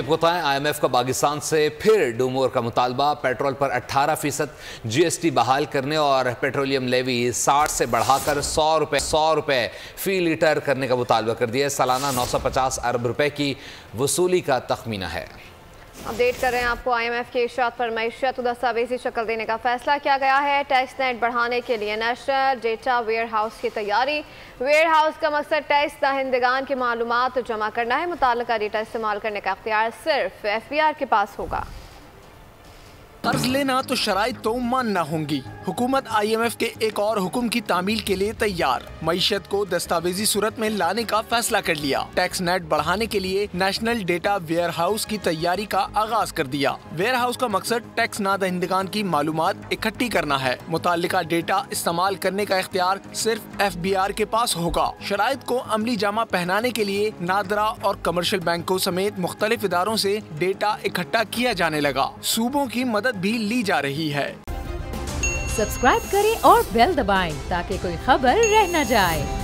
बताएं, IMF का पाकिस्तान से फिर डूमोर का मुतालबा। पेट्रोल पर 18% GST बहाल करने और पेट्रोलियम लेवी 60 से बढ़ाकर 100 रुपए फी लीटर करने का मुतालबा कर दिया। सालाना 950 अरब रुपए की वसूली का तखमीना है। अपडेट कर रहे हैं आपको IMF के इरशाद पर मईशत को दस्तावेजी शक्ल देने का फैसला किया गया है। टैक्स नेट बढ़ाने के लिए नेशनल डेटा वेयर हाउस की तैयारी। वेयर हाउस का मकसद टैक्स दहिंदगान की मालूमात जमा करना है। मुताल्लिका डेटा इस्तेमाल करने का अख्तियार सिर्फ FBR के पास होगा। कर्ज लेना तो शराइत तो मानना होंगी। हुकूमत IMF के एक और हुक्म की तामील के लिए तैयार। मईशत को दस्तावेजी सूरत में लाने का फैसला कर लिया। टैक्स नेट बढ़ाने के लिए नेशनल डेटा वेयर हाउस की तैयारी का आगाज कर दिया। वेयर हाउस का मकसद टैक्स नादहिंदगान की मालूमात इकट्ठी करना है। मुताल्लिका डेटा इस्तेमाल करने का इख्तियार सिर्फ FBR के पास होगा। शराइत को अमली जामा पहनाने के लिए नादरा और कमर्शियल बैंकों समेत मुख्तलिफ इदारों से डेटा इकट्ठा किया जाने लगा। सूबों की मदद भी ली जा रही है। सब्सक्राइब करें और बेल दबाएं ताकि कोई खबर रह न जाए।